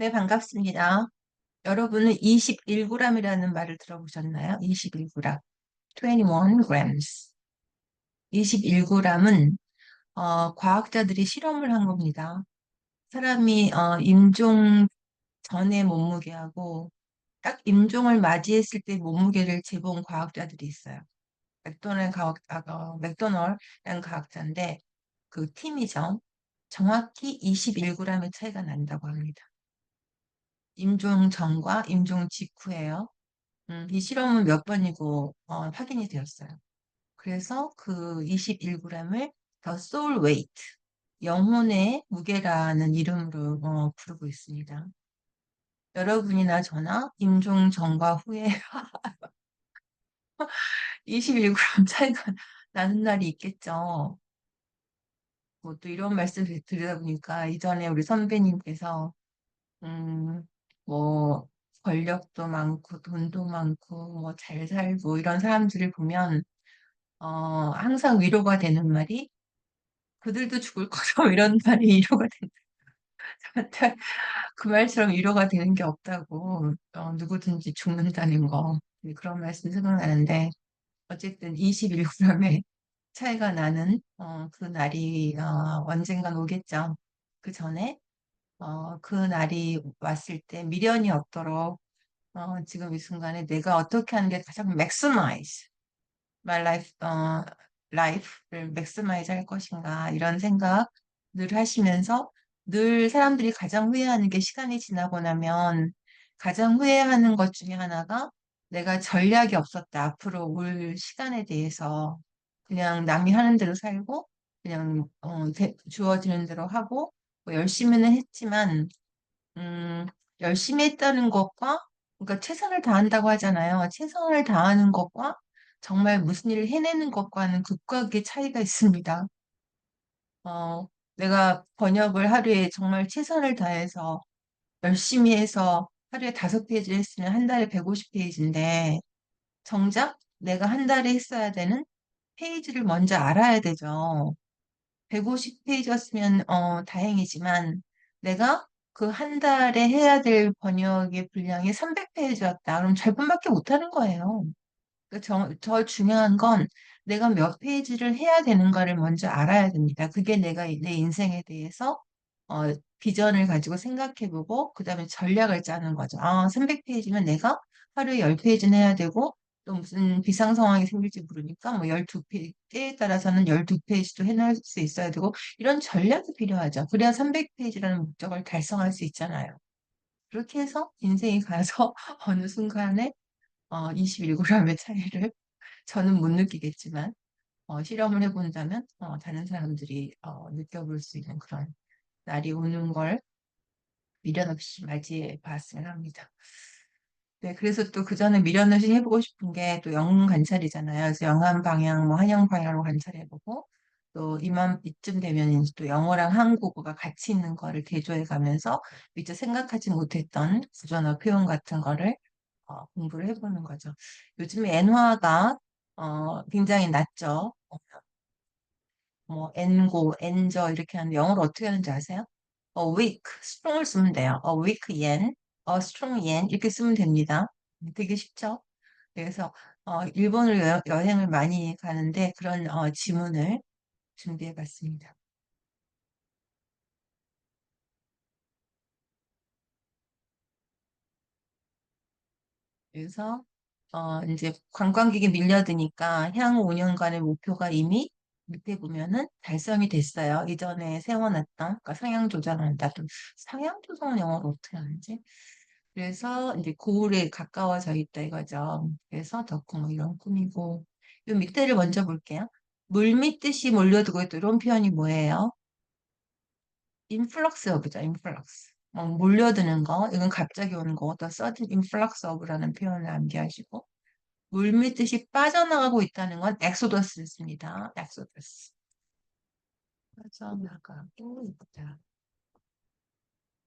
네, 반갑습니다. 여러분은 21g이라는 말을 들어보셨나요? 21g. 21 grams. 21g은 과학자들이 실험을 한 겁니다. 사람이 임종 전에 몸무게하고 딱 임종을 맞이했을 때 몸무게를 재본 과학자들이 있어요. 맥도널이라는 과학자인데 그 팀이죠. 정확히 21g의 차이가 난다고 합니다. 임종 전과 임종 직후예요. 이 실험은 몇 번이고 확인이 되었어요. 그래서 그 21g을 The Soul Weight, 영혼의 무게라는 이름으로 부르고 있습니다. 여러분이나 저나 임종 전과 후에 21g 차이가 나는 날이 있겠죠. 뭐 또 이런 말씀 드리다 보니까 이전에 우리 선배님께서 음, 뭐 권력도 많고 돈도 많고 뭐 잘 살고 이런 사람들을 보면 항상 위로가 되는 말이 그들도 죽을 거다 이런 말이 위로가 된다. 저한테 그 말처럼 위로가 되는 게 없다고 누구든지 죽는다는 거 그런 말씀 생각나는데 어쨌든 21g의 차이가 나는 그 날이 언젠간 오겠죠. 그 전에 그 날이 왔을 때 미련이 없도록 지금 이 순간에 내가 어떻게 하는 게 가장 maximize my life, life를 maximize 할 것인가 이런 생각 늘 하시면서 늘 사람들이 가장 후회하는 게 시간이 지나고 나면 가장 후회하는 것 중에 하나가 내가 전략이 없었다. 앞으로 올 시간에 대해서 그냥 남이 하는 대로 살고 그냥 주어지는 대로 하고 뭐 열심히는 했지만 음, 열심히 했다는 것과, 그러니까 최선을 다한다고 하잖아요. 최선을 다하는 것과 정말 무슨 일을 해내는 것과는 극과 극의 차이가 있습니다. 어, 내가 번역을 하루에 정말 최선을 다해서 열심히 해서 하루에 5페이지를 했으면 한 달에 150페이지인데, 정작 내가 한 달에 했어야 되는 페이지를 먼저 알아야 되죠. 150페이지였으면 다행이지만 내가 그 한 달에 해야 될 번역의 분량이 300페이지였다. 그럼 절반밖에 못하는 거예요. 더 중요한 건 내가 몇 페이지를 해야 되는가를 먼저 알아야 됩니다. 그게 내가 내 인생에 대해서 어, 비전을 가지고 생각해보고 그다음에 전략을 짜는 거죠. 300페이지면 내가 하루에 10페이지는 해야 되고 또 무슨 비상 상황이 생길지 모르니까 뭐 12페이지, 때에 따라서는 12페이지도 해낼 수 있어야 되고 이런 전략이 필요하죠. 그래야 300페이지라는 목적을 달성할 수 있잖아요. 그렇게 해서 인생이 가서 어느 순간에 21g의 차이를 저는 못 느끼겠지만 실험을 해본다면 다른 사람들이 느껴볼 수 있는 그런 날이 오는 걸 미련 없이 맞이해 봤으면 합니다. 네, 그래서 또 그 전에 미련 없이 해보고 싶은 게 또 영웅 관찰이잖아요. 그래서 영한 방향, 뭐 한영 방향으로 관찰해보고 또 이쯤 되면 이제 또 영어랑 한국어가 같이 있는 거를 대조해 가면서 미처 생각하지 못했던 구조나 표현 같은 거를 공부를 해보는 거죠. 요즘에 엔화가 굉장히 낮죠. 뭐 엔고, 엔저 이렇게 하는데 영어로 어떻게 하는지 아세요? weak, strong을 쓰면 돼요. weak yen, strong yen 이렇게 쓰면 됩니다. 되게 쉽죠? 그래서 일본을 여행을 많이 가는데 그런 지문을 준비해 봤습니다. 그래서 이제 관광객이 밀려드니까 향후 5년간의 목표가 이미 밑에 보면은 달성이 됐어요. 이전에 세워놨던, 그러니까 상향 조정을 나도 상향 조정은 영어로 어떻게 하는지. 그래서 이제 고을에 가까워져 있다 이거죠. 그래서 덕후 뭐 이런 꿈이고. 요 밑에를 먼저 볼게요. 물 믿듯이 몰려들고 있다. 이런 표현이 뭐예요? influx of죠, influx. 몰려드는 거, 이건 갑자기 오는 거, 더 sudden influx of라는 표현을 암기하시고, 물밀듯이 빠져나가고 있다는 건 엑소더스입니다. 엑소더스. 빠져나가고 있다.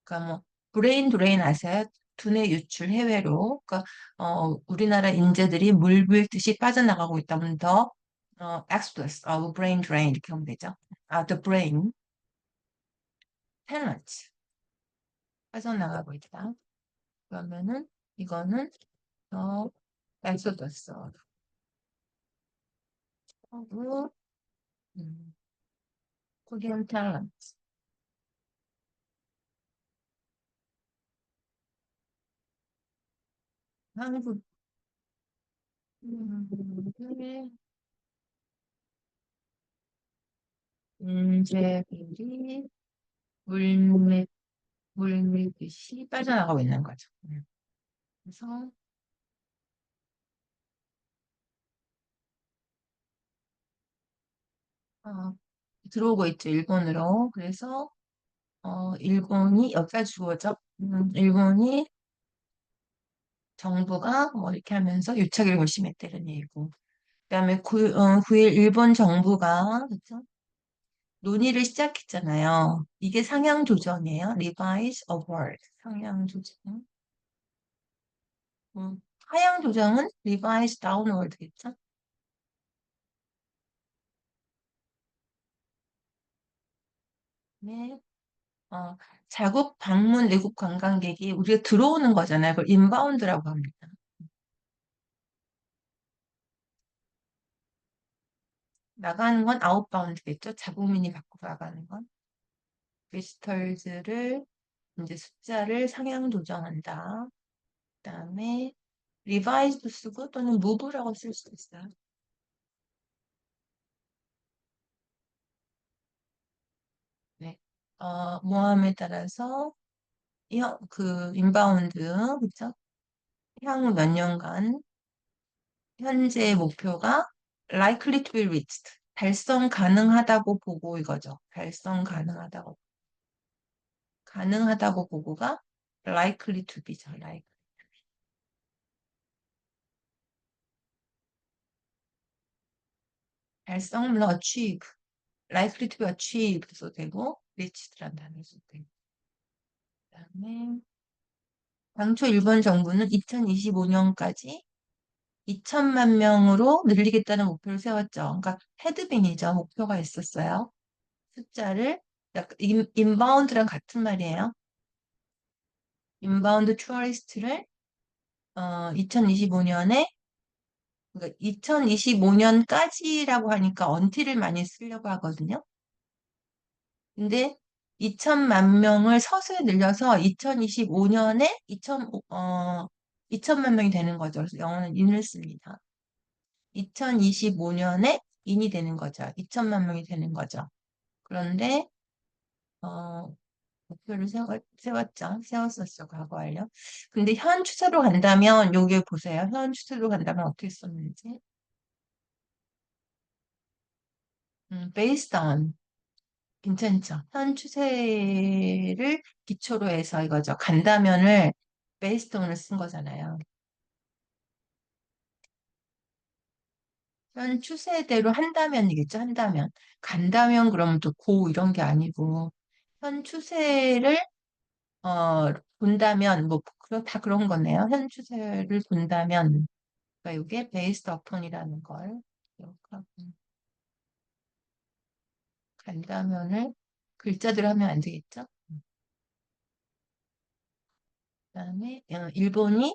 그러니까 뭐 브레인 드레인 아세요? 두뇌 유출 해외로. 그러니까 우리나라 인재들이 물 밀듯이 빠져나가고 있다면 더 exodus of brain drain 이렇게 하면 되죠. the brain talent. 빠져나가고 있다. 그러면은 이거는 엑소더스 하고 음, 코리안 탤런트 한국 음, 문제들이 물밀 물밀듯이 빠져나가고 있는 거죠. 그래서 어, 들어오고 있죠 일본으로. 그래서 일본이 여기가 주어져. 일본이 정부가 뭐 이렇게 하면서 유착을 결심했다는 얘기고. 그다음에 9일 일본 정부가 그쵸? 논의를 시작했잖아요. 이게 상향 조정이에요. Revise upward. 상향 조정. 하향 조정은 Revise downward겠죠? 네. 어, 자국 방문 외국 관광객이 우리가 들어오는 거잖아요. 그걸 인바운드라고 합니다. 나가는 건 아웃바운드겠죠? 자국민이 밖으로 나가는 건. 비지터즈를 이제 숫자를 상향 조정한다. 그다음에 리바이즈도 쓰고 또는 무브라고 쓸 수도 있어요. 네. 모함에 따라서 그 인바운드 그죠? 향후 몇 년간 현재 목표가 likely to be reached. 달성 가능하다고 보고 이거죠. 달성 가능하다고 보고가 likely to be죠. 달성 물론 achieve, likely to be achieved도 되고 reached란 단어 써도 되고. 그다음에 당초 일본 정부는 2025년까지 2천만 명으로 늘리겠다는 목표를 세웠죠. 그러니까 헤드빈이죠. 목표가 있었어요. 숫자를 약간 인바운드랑 같은 말이에요. 인바운드 투어리스트를 2025년에 그러니까 2025년까지라고 하니까 언티를 많이 쓰려고 하거든요. 근데 2천만 명을 서서히 늘려서 2025년에 2천만 명이 되는 거죠. 그래서 영어는 인을 씁니다. 2025년에 인이 되는 거죠. 2천만 명이 되는 거죠. 그런데 어, 목표를 세웠죠. 세웠었죠. 과거에요. 근데 현 추세로 간다면 여기 보세요. 현 추세로 간다면 어떻게 썼는지. based on 괜찮죠. 현 추세를 기초로 해서 이거죠. 간다면을 based on을 쓴 거잖아요. 현 추세대로 한다면이겠죠. 한다면. 간다면 그러면 또 고 이런 게 아니고 현 추세를 본다면 뭐 다 그런 거네요. 현 추세를 본다면 그러니까 이게 based upon이라는 걸 기억하고 간다면을 글자대로 하면 안 되겠죠. 그다음에 일본이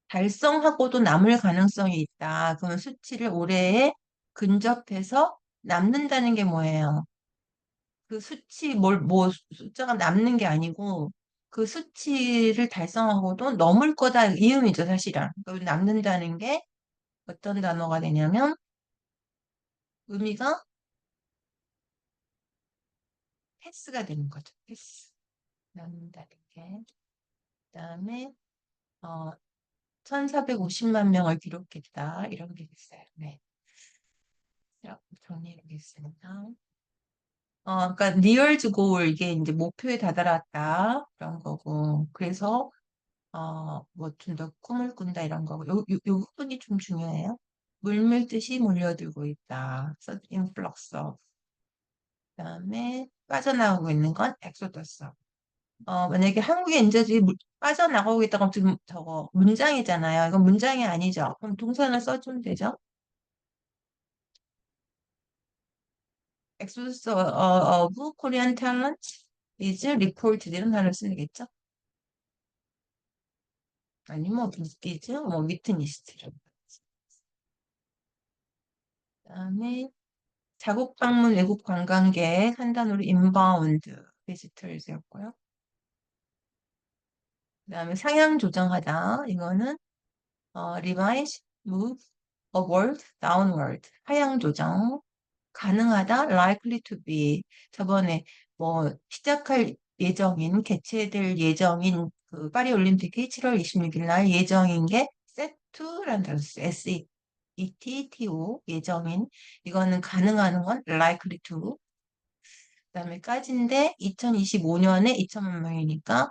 달성하고도 남을 가능성이 있다. 그러면 수치를 올해에 근접해서 남는다는 게 뭐예요? 그 수치 뭐 숫자가 남는 게 아니고 그 수치를 달성하고도 넘을 거다 이 의미죠 사실은. 그러니까 남는다는 게 어떤 단어가 되냐면 의미가 패스가 되는 거죠. 패스 남는다는 게. 그다음에 어 1,450만 명을 기록했다 이런 게 있어요. 네, 이렇게 정리해보겠습니다. 그러니까 near to goal 이게 이제 목표에 다다랐다 그런 거고 그래서 뭐 좀 더 꿈을 꾼다 이런 거고 요 부분이 좀 중요해요. 물밀듯이 몰려들고 있다. 그래서 influx of 그다음에 빠져나오고 있는 건 exodus. 만약에 한국의 인재들이 빠져나가고 있다고 하면 지금 저거 문장이잖아요. 이건 문장이 아니죠. 그럼 동사를 써주면 되죠. exodus of Korean talent is reported 이런 단어를 쓰겠죠. 아니 뭐 빅비즈, 뭐 위트니스. 그다음에 자국 방문 외국 관광객 한 단어로 인바운드 비지터즈였고요. 그다음에 상향 조정하다 이거는 revise, move, upward, downward 하향 조정 가능하다 likely to be 저번에 뭐 시작할 예정인 개최될 예정인 그 파리 올림픽이 7월 26일 날 예정인 게 set to라는 단어 썼어요. SETTO 예정인 이거는 가능한 건 likely to 그다음에 까진데 2025년에 2천만 명이니까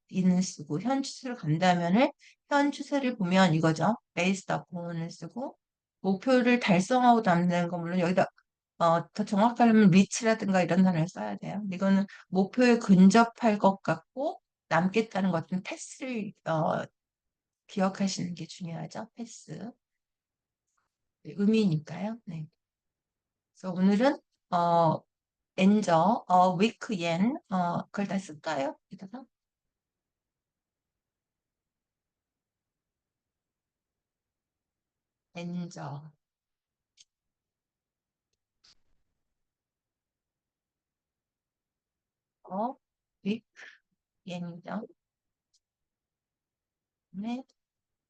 이는 쓰고 현 추세를 간다면은 현 추세를 보면 이거죠. based upon을 쓰고 목표를 달성하고 남는 건 물론 여기다 더 정확하려면 reach라든가 이런 단어를 써야 돼요. 이거는 목표에 근접할 것 같고 남겠다는 것 같은 패스를 기억하시는 게 중요하죠. 패스 의미니까요. 네. 그래서 오늘은 어, 엔저, 위크 옌, 그걸 다 쓸까요? 여기다가 엔저, 위크 옌이죠. 네,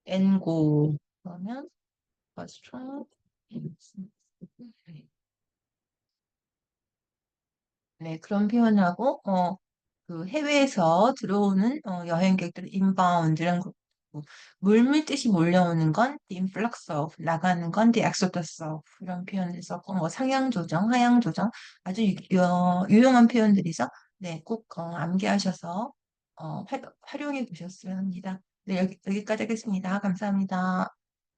엔고 그러면 스트롱 네, 그런 표현하고 그 해외에서 들어오는 여행객들 인바운드라는 거 물밀듯이 몰려오는 건 the influx of 나가는 건 the exodus of 이런 표현을 썼고 뭐 상향 조정, 하향 조정 아주 유용한 표현들이죠. 네, 꼭 암기하셔서 활용해 보셨으면 합니다. 네, 여기까지 하겠습니다. 감사합니다.